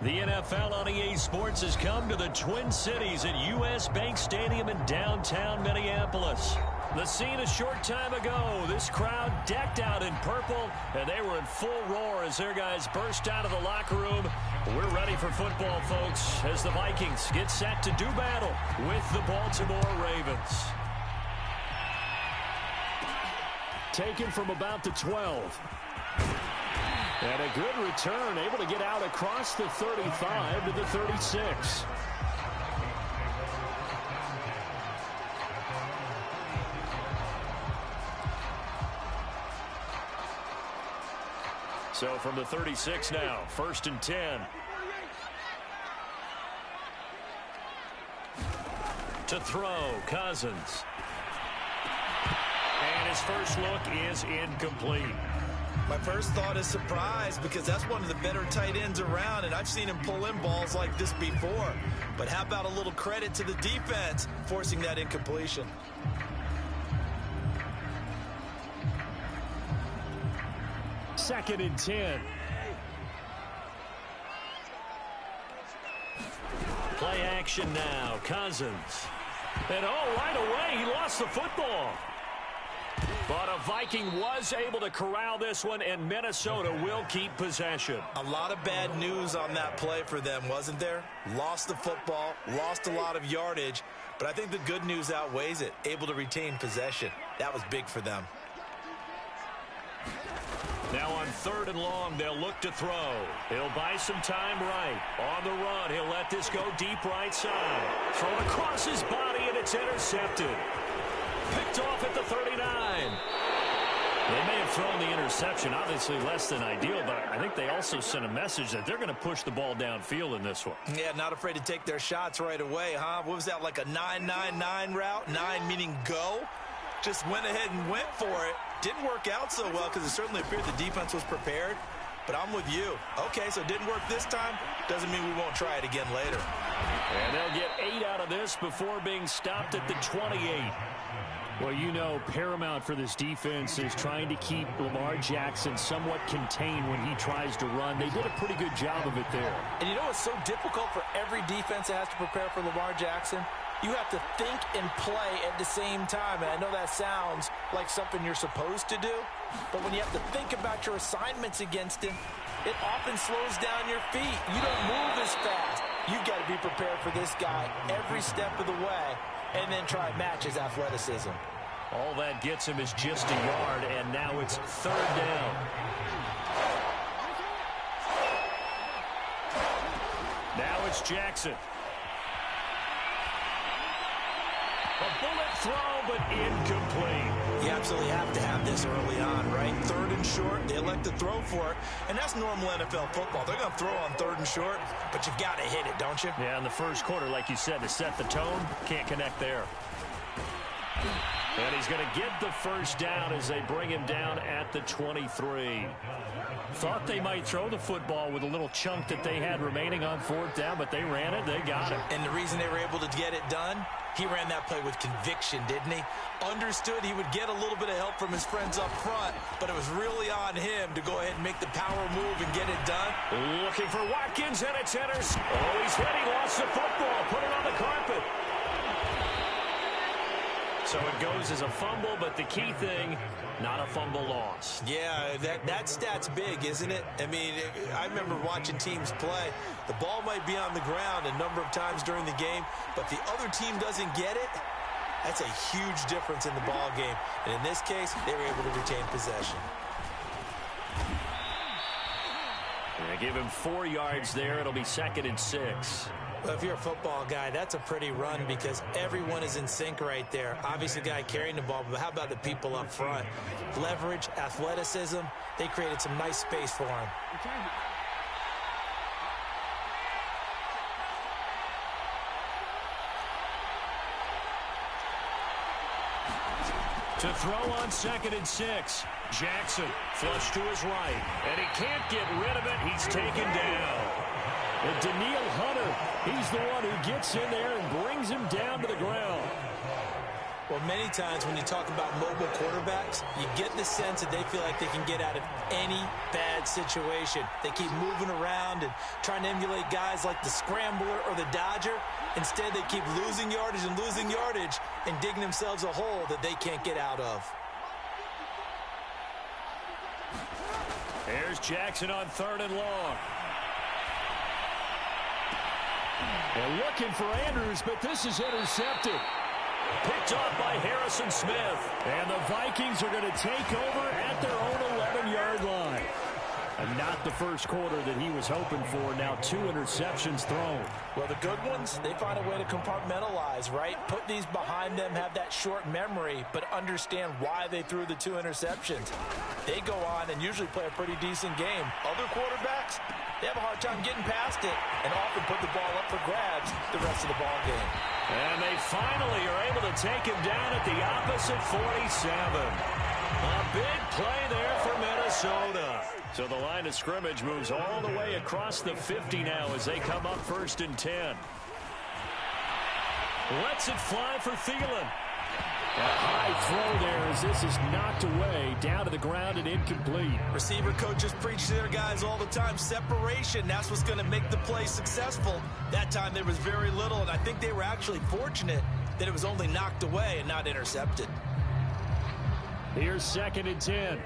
The NFL on EA Sports has come to the Twin Cities at US Bank Stadium in downtown Minneapolis. The scene a short time ago, this crowd decked out in purple, and they were in full roar as their guys burst out of the locker room. We're ready for football, folks, as the Vikings get set to do battle with the Baltimore Ravens. Taken from about the 12. And a good return, able to get out across the 35 to the 36. So from the 36 now, 1st and 10. To throw, Cousins. And his first look is incomplete. My first thought is surprise because that's one of the better tight ends around, and I've seen him pull in balls like this before. But how about a little credit to the defense forcing that incompletion? Second and 10. Play action now, Cousins. And right away, he lost the football. But a Viking was able to corral this one, and Minnesota will keep possession. A lot of bad news on that play for them, wasn't there? Lost the football, lost a lot of yardage, but I think the good news outweighs it. Able to retain possession. That was big for them. Now on 3rd and long, they'll look to throw. He'll buy some time right. On the run, he'll let this go deep right side. Thrown across his body, and it's intercepted. Picked off at the 39. They may have thrown the interception, obviously less than ideal, but I think they also sent a message that they're going to push the ball downfield in this one. Yeah, not afraid to take their shots right away, huh? What was that, like a 9-9-9 route? 9 meaning go? Just went ahead and went for it. Didn't work out so well because it certainly appeared the defense was prepared. But I'm with you. Okay, so it didn't work this time. Doesn't mean we won't try it again later. And they'll get 8 out of this before being stopped at the 28. Well, you know, paramount for this defense is trying to keep Lamar Jackson somewhat contained when he tries to run. They did a pretty good job of it there. And you know what's so difficult for every defense that has to prepare for Lamar Jackson? You have to think and play at the same time. And I know that sounds like something you're supposed to do. But when you have to think about your assignments against him, it often slows down your feet. You don't move as fast. You've got to be prepared for this guy every step of the way and then try and match his athleticism. All that gets him is just a yard, and now it's 3rd down. Now it's Jackson. A bullet throw, but incomplete. You absolutely have to have this early on, right? 3rd and short, they elect to throw for it, and that's normal NFL football. They're going to throw on 3rd and short, but you've got to hit it, don't you? Yeah, in the first quarter, like you said, to set the tone, can't connect there. And he's going to get the first down as they bring him down at the 23. Thought they might throw the football with a little chunk that they had remaining on 4th down, but they ran it, they got it. And the reason they were able to get it done, he ran that play with conviction, didn't he? Understood he would get a little bit of help from his friends up front, but it was really on him to go ahead and make the power move and get it done. Looking for Watkins, and it's intercepted. Oh, he's hit. He lost the football. Put it on the carpet. So it goes as a fumble, but the key thing, not a fumble loss. Yeah, that stat's big, isn't it? I mean, I remember watching teams play. The ball might be on the ground a number of times during the game, but the other team doesn't get it. That's a huge difference in the ball game. And in this case, they were able to retain possession. Yeah, give him 4 yards there. It'll be 2nd and 6. Well, if you're a football guy, that's a pretty run because everyone is in sync right there. Obviously, the guy carrying the ball, but how about the people up front? Leverage, athleticism, they created some nice space for him. To throw on 2nd and 6. Jackson flush to his right, and he can't get rid of it. He's taken down. And Daniil Hunter, he's the one who gets in there and brings him down to the ground. Well, many times when you talk about mobile quarterbacks, you get the sense that they feel like they can get out of any bad situation. They keep moving around and trying to emulate guys like the Scrambler or the Dodger. Instead, they keep losing yardage and digging themselves a hole that they can't get out of. Here's Jackson on 3rd and long. They're looking for Andrews, but this is intercepted. Picked off by Harrison Smith. And the Vikings are going to take over at their own 11-yard line. And not the first quarter that he was hoping for. Now 2 interceptions thrown. Well, the good ones, they find a way to compartmentalize, right? Put these behind them, have that short memory, but understand why they threw the 2 interceptions. They go on and usually play a pretty decent game. Other quarterbacks, they have a hard time getting past it and often put the ball up for grabs the rest of the ball game. And they finally are able to take him down at the opposite 47. A big play there for Minnesota. So the line of scrimmage moves all the way across the 50 now as they come up 1st and 10. Lets it fly for Thielen. A high throw there as this is knocked away, down to the ground and incomplete. Receiver coaches preach to their guys all the time. Separation, that's what's going to make the play successful. That time there was very little, and I think they were actually fortunate that it was only knocked away and not intercepted. Here's 2nd and 10.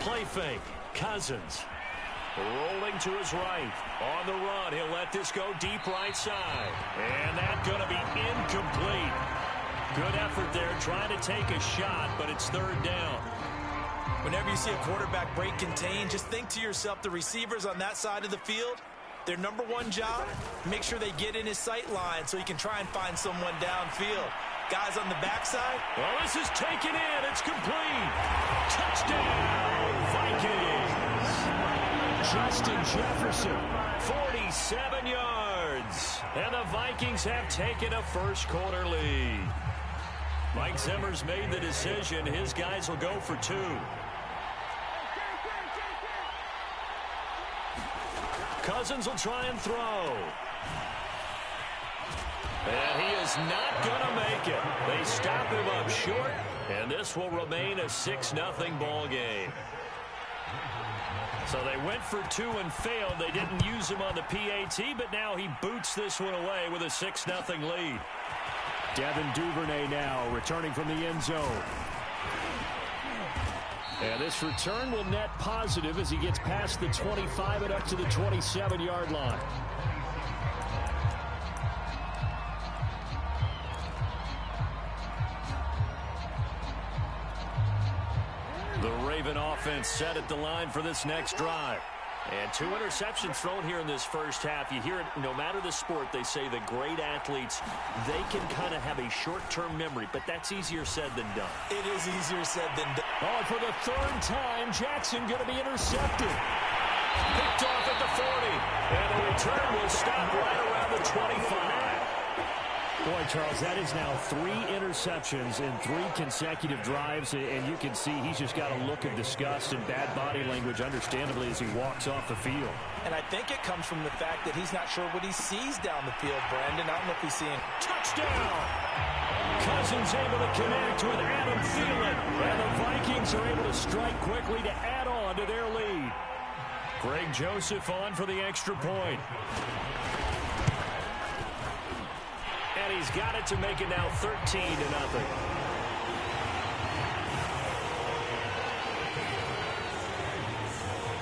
Play fake. Cousins. Rolling to his right. On the run. He'll let this go deep right side. And that's going to be incomplete. Good effort there trying to take a shot, but it's 3rd down. Whenever you see a quarterback break contain, just think to yourself, the receivers on that side of the field, their number one job, make sure they get in his sight line so he can try and find someone downfield. Guys on the backside. Well, this is taken in. It's complete. Touchdown, Vikings. Justin Jefferson. 47 yards. And the Vikings have taken a first quarter lead. Mike Zimmer's made the decision. His guys will go for 2. Cousins will try and throw. And he is not going to make it. They stop him up short, and this will remain a 6-0 ball game. So they went for 2 and failed. They didn't use him on the PAT, but now he boots this one away with a 6-0 lead. Devin Duvernay now returning from the end zone. And this return will net positive as he gets past the 25 and up to the 27-yard line. The Raven offense set at the line for this next drive. And 2 interceptions thrown here in this first half. You hear it, no matter the sport, they say the great athletes, they can kind of have a short-term memory, but that's easier said than done. It is easier said than done. Oh, for the 3rd time, Jackson going to be intercepted. Picked off at the 40. And the return will stop right around the 25. Boy, Charles, that is now 3 interceptions in 3 consecutive drives, and you can see he's just got a look of disgust and bad body language, understandably, as he walks off the field. And I think it comes from the fact that he's not sure what he sees down the field, Brandon. I don't know if he's seeing touchdown. Cousins able to connect with Adam Thielen. And the Vikings are able to strike quickly to add on to their lead. Greg Joseph on for the extra point. And he's got it to make it now 13-0.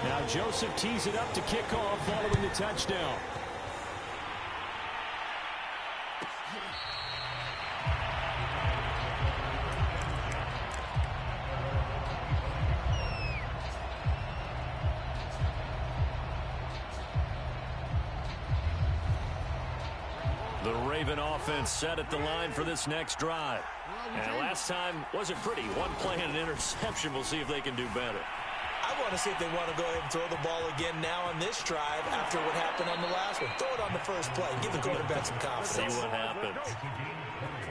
Now Joseph tees it up to kick off following the touchdown. The Raven offense set at the line for this next drive. And last time wasn't pretty. 1 play and an interception. We'll see if they can do better. I want to see if they want to go ahead and throw the ball again now on this drive after what happened on the last one. Throw it on the first play. Give the quarterback some confidence. See what happens.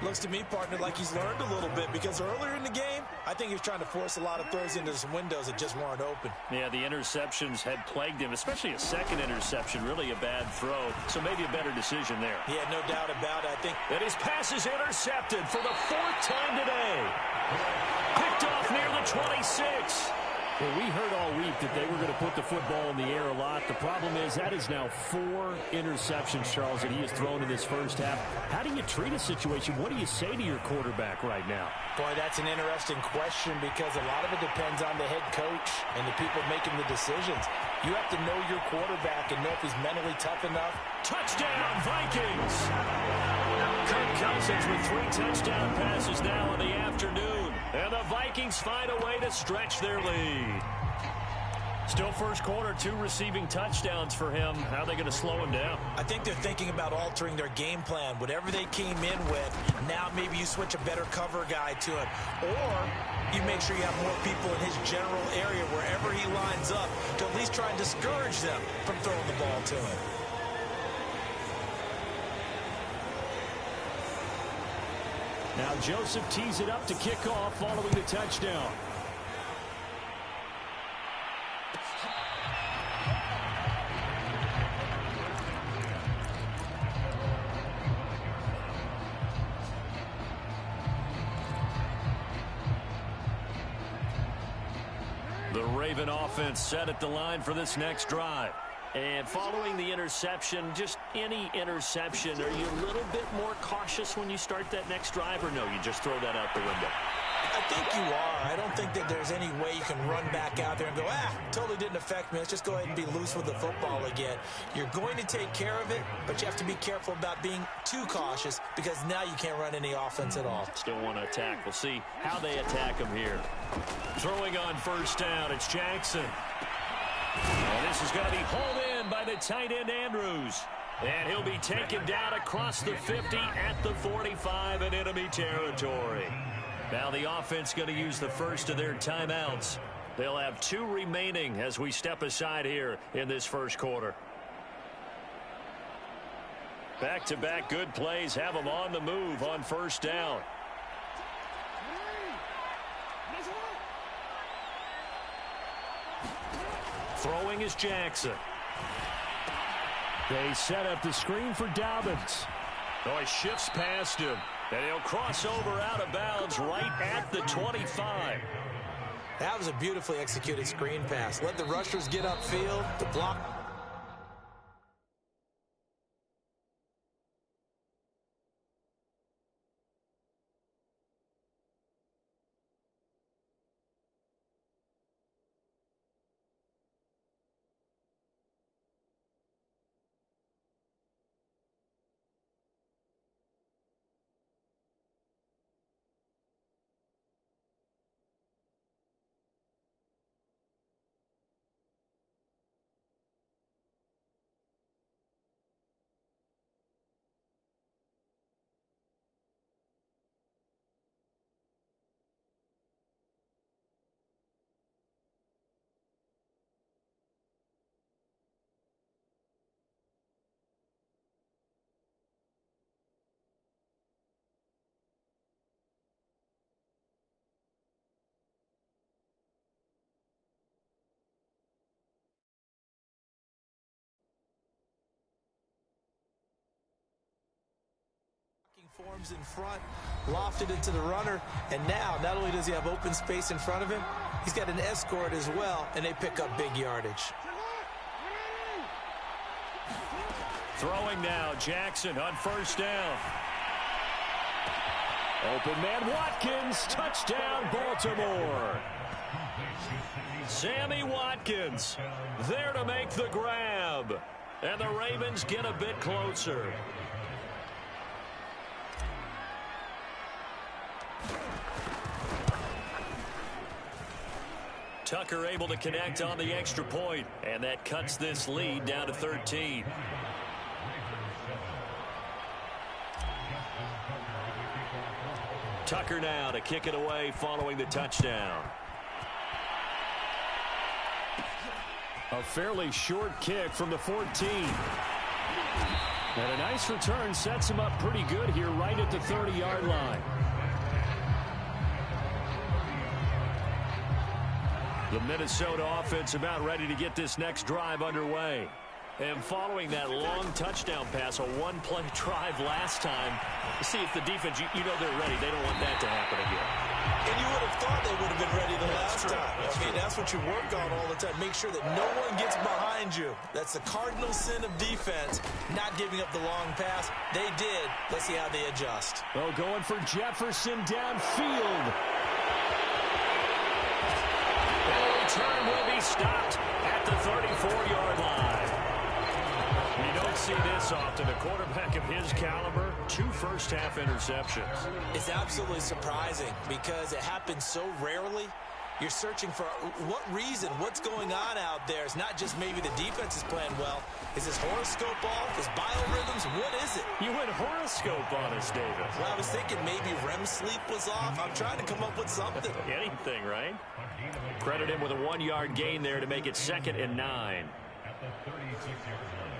Looks to me, partner, like he's learned a little bit because earlier in the game, I think he was trying to force a lot of throws into some windows that just weren't open. Yeah, the interceptions had plagued him, especially a second interception, really a bad throw. So maybe a better decision there. Yeah, no doubt about it. I think that his pass is intercepted for the 4th time today. Picked off near the 26. Well, we heard all week that they were going to put the football in the air a lot. The problem is that is now 4 interceptions, Charles, that he has thrown in this first half. How do you treat a situation? What do you say to your quarterback right now? Boy, that's an interesting question because a lot of it depends on the head coach and the people making the decisions. You have to know your quarterback and know if he's mentally tough enough. Touchdown, Vikings! Kirk Cousins with 3 touchdown passes now in the afternoon. And the Vikings find a way to stretch their lead. Still first quarter, 2 receiving touchdowns for him. How are they going to slow him down? I think they're thinking about altering their game plan. Whatever they came in with, now maybe you switch a better cover guy to him. Or you make sure you have more people in his general area wherever he lines up to at least try and discourage them from throwing the ball to him. Now Joseph tees it up to kick off following the touchdown. The Raven offense set at the line for this next drive. And following the interception, just any interception, are you a little bit more cautious when you start that next drive, or no, you just throw that out the window? I think you are. I don't think that there's any way you can run back out there and go, totally didn't affect me. Let's just go ahead and be loose with the football again. You're going to take care of it, but you have to be careful about being too cautious because now you can't run any offense at all. Still want to attack. We'll see how they attack him here. Throwing on first down, it's Jackson. And this is going to be hauled in by the tight end, Andrews. And he'll be taken down across the 50 at the 45 in enemy territory. Now the offense going to use the first of their timeouts. They'll have 2 remaining as we step aside here in this first quarter. Back-to-back good plays have them on the move on first down. Throwing is Jackson. They set up the screen for Dobbins. Oh, he shifts past him. And he'll cross over out of bounds right at the 25. That was a beautifully executed screen pass. Let the rushers get upfield. The block. Forms in front, lofted it to the runner, and now not only does he have open space in front of him, he's got an escort as well, and they pick up big yardage. Throwing now, Jackson on first down. Open man Watkins, touchdown Baltimore. Sammy Watkins there to make the grab, and the Ravens get a bit closer. Tucker able to connect on the extra point, and that cuts this lead down to 13. Tucker now to kick it away following the touchdown. A fairly short kick from the 14. And a nice return sets him up pretty good here right at the 30-yard line. The Minnesota offense about ready to get this next drive underway. And following that long touchdown pass, a one-play drive last time, see if the defense, you know they're ready. They don't want that to happen again. And you would have thought they would have been ready the last time. That's what you work on all the time. Make sure that no one gets behind you. That's the cardinal sin of defense, not giving up the long pass. They did. Let's see how they adjust. Oh, going for Jefferson downfield. And the return will be stopped at the 34-yard line. You don't see this often. A quarterback of his caliber, 2 first-half interceptions. It's absolutely surprising because it happens so rarely. You're searching for what reason, what's going on out there. It's not just maybe the defense is playing well. Is his horoscope off? His biorhythms? What is it? You went horoscope on us, David. Well, I was thinking maybe REM sleep was off. I'm trying to come up with something. Anything, right? Credit him with a 1-yard gain there to make it 2nd and 9. At the 36-yard line.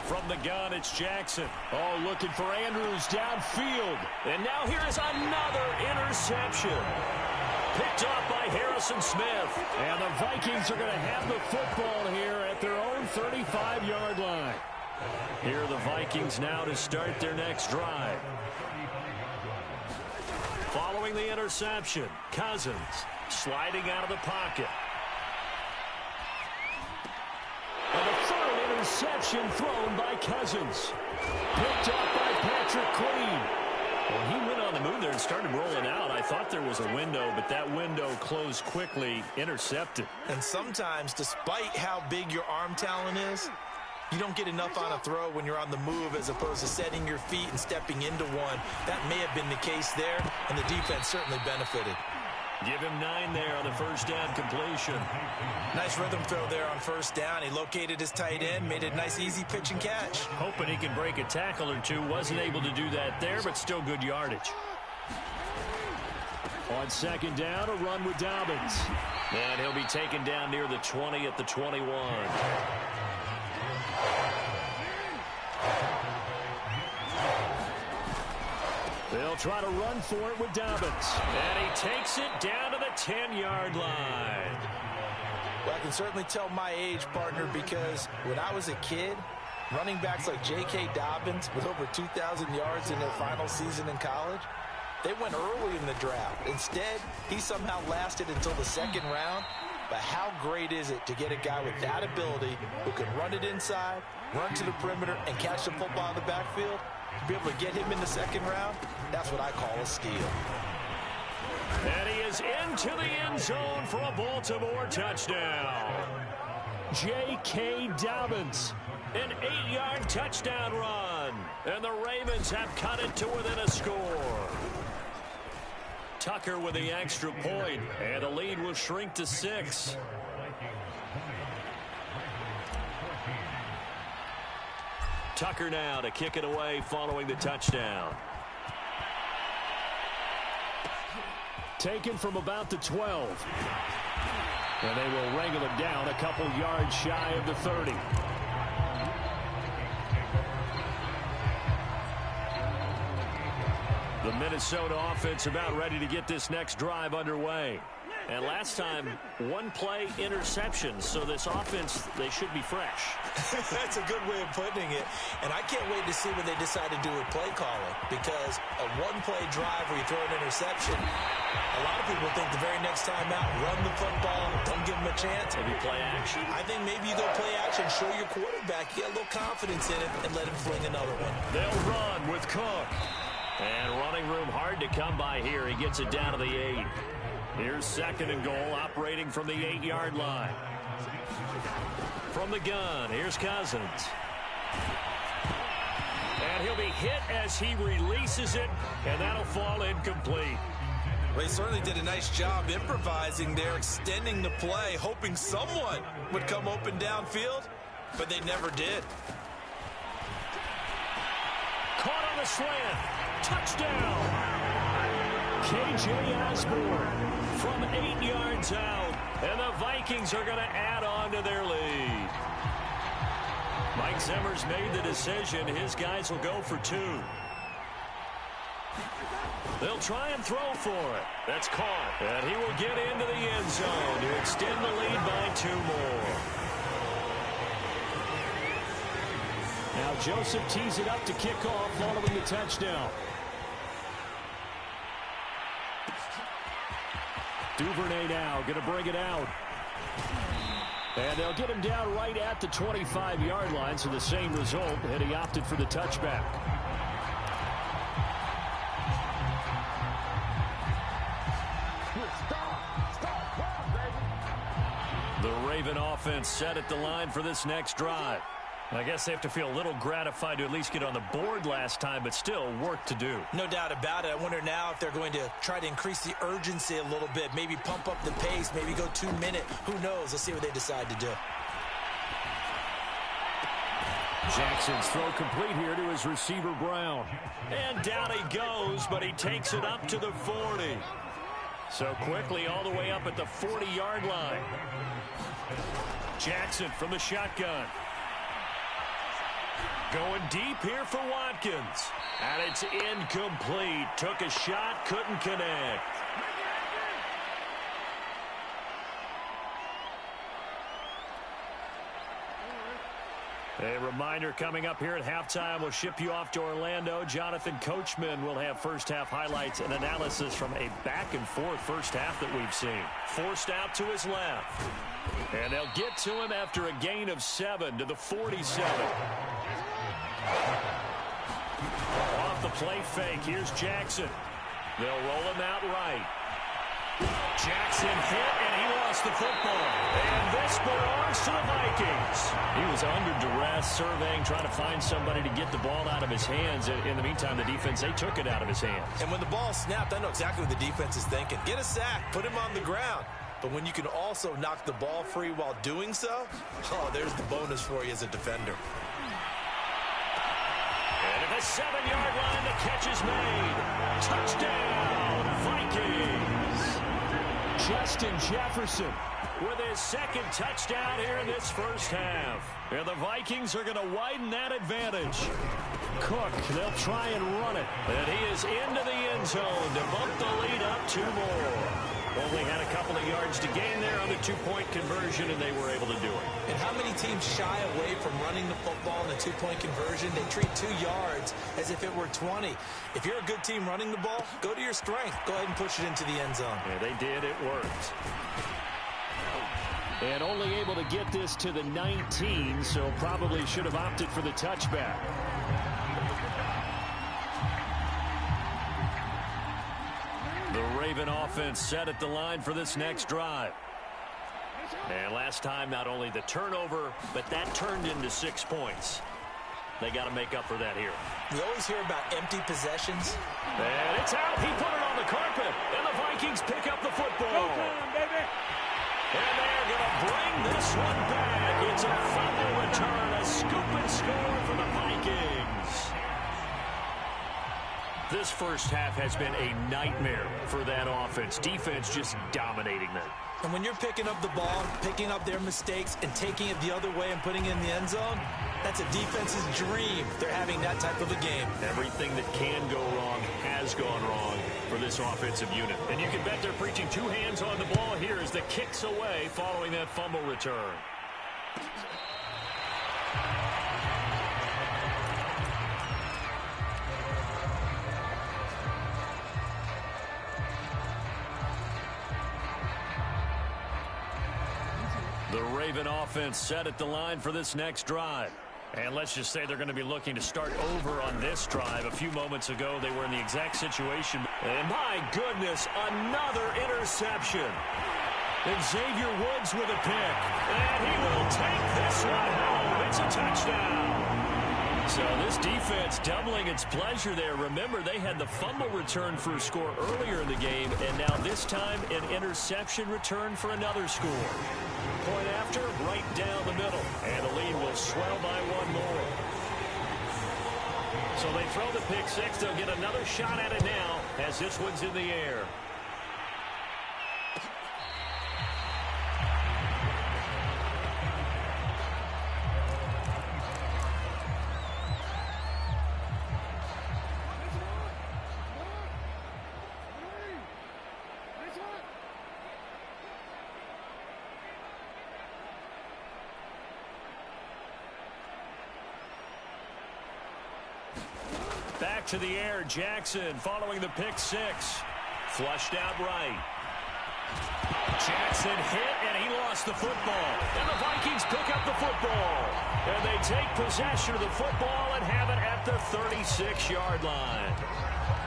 From the gun, it's Jackson. Oh, looking for Andrews downfield. And now here is another interception. Picked off by Harrison Smith. And the Vikings are going to have the football here at their own 35-yard line. Here are the Vikings now to start their next drive. Following the interception, Cousins sliding out of the pocket. And a third interception thrown by Cousins. Picked up by Patrick Queen. Well, he went on the move there and started rolling out. I thought there was a window, but that window closed quickly, intercepted. And sometimes, despite how big your arm talent is, you don't get enough on a throw when you're on the move as opposed to setting your feet and stepping into one. That may have been the case there, and the defense certainly benefited. Give him 9 there on the first down completion. Nice rhythm throw there on first down. He located his tight end, made a nice easy pitch and catch. Hoping he can break a tackle or two. Wasn't able to do that there, but still good yardage. On second down, a run with Dobbins. And he'll be taken down near the 20 at the 21. They'll try to run for it with Dobbins. And he takes it down to the 10-yard line. Well, I can certainly tell my age, partner, because when I was a kid, running backs like J.K. Dobbins with over 2,000 yards in their final season in college, they went early in the draft. Instead, he somehow lasted until the 2nd round. But how great is it to get a guy with that ability who can run it inside, run to the perimeter, and catch the football in the backfield? To be able to get him in the 2nd round, that's what I call a steal. And he is into the end zone for a Baltimore touchdown. J.K. Dobbins. An 8-yard touchdown run. And the Ravens have cut it to within a score. Tucker with the extra point, and the lead will shrink to 6. Tucker now to kick it away following the touchdown. Taken from about the 12. And they will wrangle him down a couple yards shy of the 30. The Minnesota offense about ready to get this next drive underway. And last time, 1-play interception. So this offense, they should be fresh. That's a good way of putting it. And I can't wait to see what they decide to do with play calling. Because a 1-play drive where you throw an interception, a lot of people think the very next time out, run the football, don't give them a chance. Maybe play action. I think maybe you go play action, show your quarterback, get a little confidence in it, and let him fling another one. They'll run with Cook. And running room hard to come by here. He gets it down to the 8. Here's 2nd and goal, operating from the 8-yard line. From the gun, here's Cousins. And he'll be hit as he releases it, and that'll fall incomplete. Well, he certainly did a nice job improvising there, extending the play, hoping someone would come open downfield, but they never did. On the slant. Touchdown. KJ Osborne from 8 yards out. And the Vikings are going to add on to their lead. Mike Zimmer's made the decision. His guys will go for 2. They'll try and throw for it. That's caught. And he will get into the end zone to extend the lead by 2 more. Now Joseph tees it up to kick off following the touchdown. Duvernay now going to bring it out. And they'll get him down right at the 25-yard line, so the same result, and he opted for the touchback. The Raven offense set at the line for this next drive. I guess they have to feel a little gratified to at least get on the board last time, but still work to do. No doubt about it. I wonder now if they're going to try to increase the urgency a little bit, maybe pump up the pace, maybe go 2-minute. Who knows? Let's see what they decide to do. Jackson's throw complete here to his receiver, Brown. And down he goes, but he takes it up to the 40. So quickly all the way up at the 40-yard line. Jackson from the shotgun. Going deep here for Watkins. And it's incomplete. Took a shot, couldn't connect. A reminder coming up here at halftime. We'll ship you off to Orlando. Jonathan Coachman will have first-half highlights and analysis from a back-and-forth first half that we've seen. Forced out to his left. And they'll get to him after a gain of 7 to the 47. Off the play fake. Here's Jackson. They'll roll him out right. Jackson hit, and he lost the football. And this belongs to the Vikings. He was under duress, surveying, trying to find somebody to get the ball out of his hands. In the meantime, the defense, they took it out of his hands. And when the ball snapped, I know exactly what the defense is thinking. Get a sack, put him on the ground. But when you can also knock the ball free while doing so, oh, there's the bonus for you as a defender. And at the 7-yard line, the catch is made. Touchdown, Vikings. Justin Jefferson with his second touchdown here in this first half. And the Vikings are going to widen that advantage. Cook, they'll try and run it. And he is into the end zone to bump the lead up 2 more. Only had a couple of yards to gain there on the 2-point conversion, and they were able to do it. And how many teams shy away from running the football in the 2-point conversion? They treat 2 yards as if it were 20. If you're a good team running the ball, go to your strength. Go ahead and push it into the end zone. Yeah, they did. It worked. And only able to get this to the 19, so probably should have opted for the touchback. The Raven offense set at the line for this next drive. And last time, not only the turnover, but that turned into 6 points. They got to make up for that here. We always hear about empty possessions. And it's out. He put it on the carpet. And the Vikings pick up the football. Go time, baby. And they're going to bring this one back. It's a fumble return, a scoop and score for the Vikings. This first half has been a nightmare for that offense. Defense just dominating them. And when you're picking up the ball, picking up their mistakes, and taking it the other way and putting it in the end zone, that's a defense's dream. They're having that type of a game. Everything that can go wrong has gone wrong for this offensive unit. And you can bet they're preaching 2 hands on the ball here as the kick's away following that fumble return. The Raven offense set at the line for this next drive. And let's just say they're going to be looking to start over on this drive. A few moments ago, they were in the exact situation. And my goodness, another interception. And Xavier Woods with a pick. And he will take this one home. It's a touchdown. So this defense doubling its pleasure there. Remember, they had the fumble return for a score earlier in the game. And now this time, an interception return for another score. Point after, right down the middle. And the lead will swell by 1 more. So they throw the pick six. They'll get another shot at it now as this one's in the air. Back to the air, Jackson following the pick six. Flushed out right. Jackson hit, and he lost the football. And the Vikings pick up the football. And they take possession of the football and have it at the 36-yard line.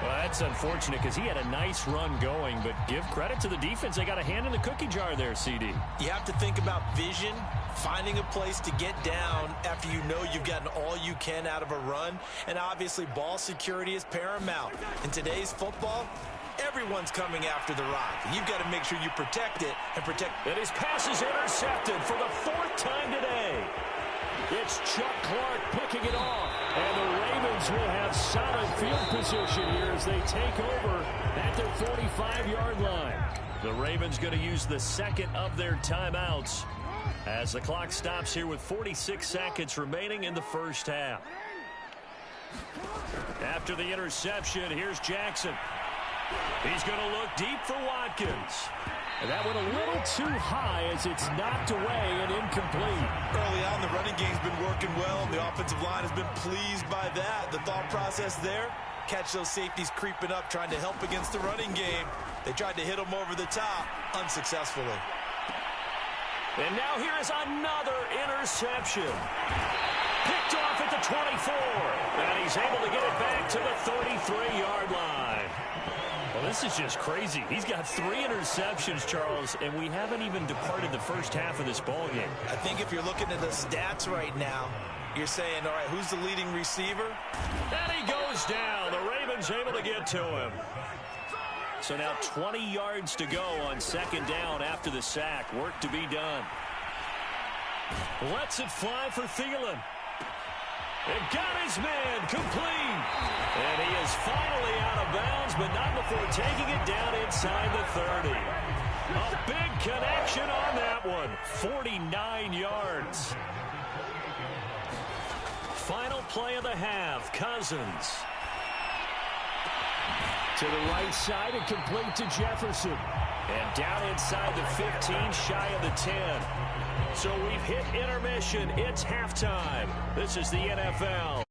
Well, that's unfortunate because he had a nice run going, but give credit to the defense. They got a hand in the cookie jar there, CD. You have to think about vision, finding a place to get down after you know you've gotten all you can out of a run. And obviously, ball security is paramount. In today's football, everyone's coming after the rock. You've got to make sure you protect it and protect. And his pass is intercepted for the 4th time today. It's Chuck Clark picking it off. And the Ravens will have solid field position here as they take over at their 45-yard line. The Ravens going to use the second of their timeouts as the clock stops here with 46 seconds remaining in the first half. After the interception, here's Jackson. He's going to look deep for Watkins. And that went a little too high as it's knocked away and incomplete. Early on, the running game's been working well, and the offensive line has been pleased by that. The thought process there, catch those safeties creeping up, trying to help against the running game. They tried to hit them over the top, unsuccessfully. And now here is another interception. Picked off at the 24. And he's able to get it back to the 33-yard line. Well, this is just crazy. He's got 3 interceptions, Charles, and we haven't even departed the first half of this ballgame. I think if you're looking at the stats right now, you're saying, all right, who's the leading receiver? And he goes down. The Ravens able to get to him. So now 20 yards to go on second down after the sack. Work to be done. Lets it fly for Thielen. And got his man complete. And he is finally out of bounds, but not before taking it down inside the 30. A big connection on that one. 49 yards. Final play of the half. Cousins. To the right side and complete to Jefferson. And down inside the 15, shy of the 10. So we've hit intermission. It's halftime. This is the NFL.